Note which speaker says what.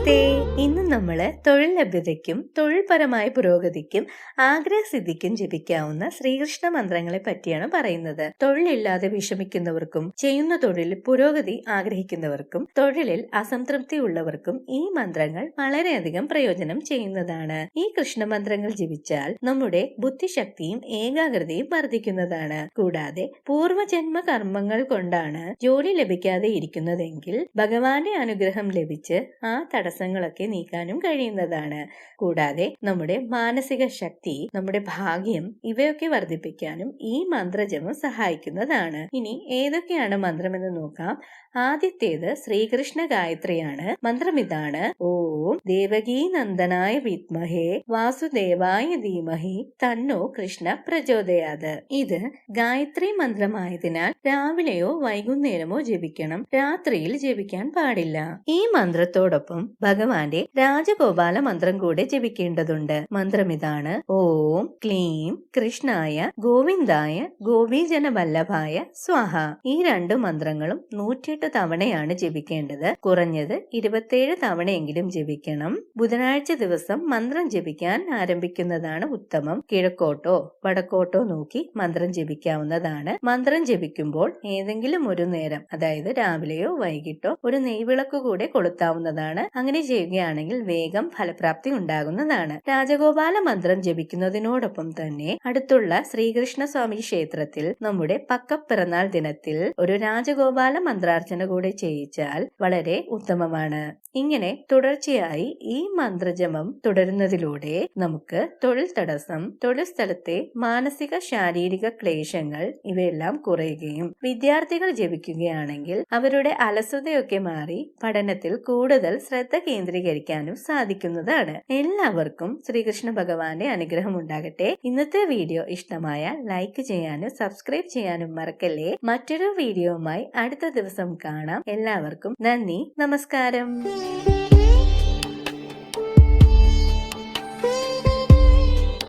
Speaker 1: നമസ്തേ. ഇന്ന് നമ്മള് തൊഴിൽ ലഭ്യതയ്ക്കും തൊഴിൽപരമായ പുരോഗതിക്കും ആഗ്രഹസിദ്ധിക്കും ജപിക്കാവുന്ന ശ്രീകൃഷ്ണ മന്ത്രങ്ങളെ പറ്റിയാണ് പറയുന്നത്. തൊഴിലില്ലാതെ വിഷമിക്കുന്നവർക്കും ചെയ്യുന്ന തൊഴിലിൽ പുരോഗതി ആഗ്രഹിക്കുന്നവർക്കും തൊഴിലിൽ അസംതൃപ്തി ഉള്ളവർക്കും ഈ മന്ത്രങ്ങൾ വളരെയധികം പ്രയോജനം ചെയ്യുന്നതാണ്. ഈ കൃഷ്ണമന്ത്രങ്ങൾ ജപിച്ചാൽ നമ്മുടെ ബുദ്ധിശക്തിയും ഏകാഗ്രതയും വർദ്ധിക്കുന്നതാണ്. കൂടാതെ പൂർവജന്മ കർമ്മങ്ങൾ കൊണ്ടാണ് ജോലി ലഭിക്കാതെ ഇരിക്കുന്നതെങ്കിൽ ഭഗവാന്റെ അനുഗ്രഹം ലഭിച്ച് ആ തടസ്സങ്ങളൊക്കെ നീക്കാനും കഴിയുന്നതാണ്. കൂടാതെ നമ്മുടെ മാനസിക ശക്തി, നമ്മുടെ ഭാഗ്യം ഇവയൊക്കെ വർദ്ധിപ്പിക്കാനും ഈ മന്ത്രജപം സഹായിക്കുന്നതാണ്. ഇനി ഏതൊക്കെയാണ് മന്ത്രമെന്ന് നോക്കാം. ആദ്യത്തേത് ശ്രീകൃഷ്ണ ഗായത്രിയാണ്. മന്ത്രം ഇതാണ്: ഓം ദേവകീ നന്ദനായ വിദ്മഹേ വാസുദേവായ ധീമഹി തന്നോ കൃഷ്ണ പ്രചോദയാത്. ഇത് ഗായത്രി മന്ത്രമായതിനാൽ രാവിലെയോ വൈകുന്നേരമോ ജപിക്കണം. രാത്രിയിൽ ജപിക്കാൻ പാടില്ല. ഈ മന്ത്രത്തോടൊപ്പം ഭഗവാന്റെ രാജഗോപാല മന്ത്രം കൂടെ ജപിക്കേണ്ടതുണ്ട്. മന്ത്രം ഇതാണ്: ഓം ക്ലീം കൃഷ്ണായ ഗോവിന്ദായ ഗോപീജന വല്ലഭായ സ്വാഹ. ഈ രണ്ടു മന്ത്രങ്ങളും 108 തവണയാണ് ജപിക്കേണ്ടത്. കുറഞ്ഞത് 27 തവണയെങ്കിലും ജപിക്കണം. ബുധനാഴ്ച ദിവസം മന്ത്രം ജപിക്കാൻ ആരംഭിക്കുന്നതാണ് ഉത്തമം. കിഴക്കോട്ടോ വടക്കോട്ടോ നോക്കി മന്ത്രം ജപിക്കാവുന്നതാണ്. മന്ത്രം ജപിക്കുമ്പോൾ ഏതെങ്കിലും ഒരു നേരം, അതായത് രാവിലെയോ വൈകിട്ടോ, ഒരു നെയ്വിളക്ക് കൂടെ കൊളുത്താവുന്നതാണ്. അങ്ങനെ ചെയ്യുകയാണെങ്കിൽ വേഗം ഫലപ്രാപ്തി ഉണ്ടാകുന്നതാണ്. രാജഗോപാല മന്ത്രം ജപിക്കുന്നതിനോടൊപ്പം തന്നെ അടുത്തുള്ള ശ്രീകൃഷ്ണ സ്വാമി ക്ഷേത്രത്തിൽ നമ്മുടെ പക്കപ്പിറന്നാൾ ദിനത്തിൽ ഒരു രാജഗോപാല മന്ത്രാർച്ചന കൂടെ ചെയ്യിച്ചാൽ വളരെ ഉത്തമമാണ്. ഇങ്ങനെ തുടർച്ചയായി ഈ മന്ത്രജപം തുടരുന്നതിലൂടെ നമുക്ക് തൊഴിൽ തടസ്സം, തൊഴിൽ സ്ഥലത്തെ മാനസിക ശാരീരിക ക്ലേശങ്ങൾ ഇവയെല്ലാം കുറയുകയും വിദ്യാർത്ഥികൾ ജപിക്കുകയാണെങ്കിൽ അവരുടെ അലസതയൊക്കെ മാറി പഠനത്തിൽ കൂടുതൽ ശ്രദ്ധ കേന്ദ്രീകരിക്കാനും സാധിക്കുന്നതാണ്. എല്ലാവർക്കും ശ്രീകൃഷ്ണ ഭഗവാന്റെ അനുഗ്രഹം ഉണ്ടാകട്ടെ. ഇന്നത്തെ വീഡിയോ ഇഷ്ടമായാൽ ലൈക്ക് ചെയ്യാനും സബ്സ്ക്രൈബ് ചെയ്യാനും മറക്കല്ലേ. മറ്റൊരു വീഡിയോയുമായി അടുത്ത ദിവസം കാണാം. എല്ലാവർക്കും നന്ദി, നമസ്കാരം.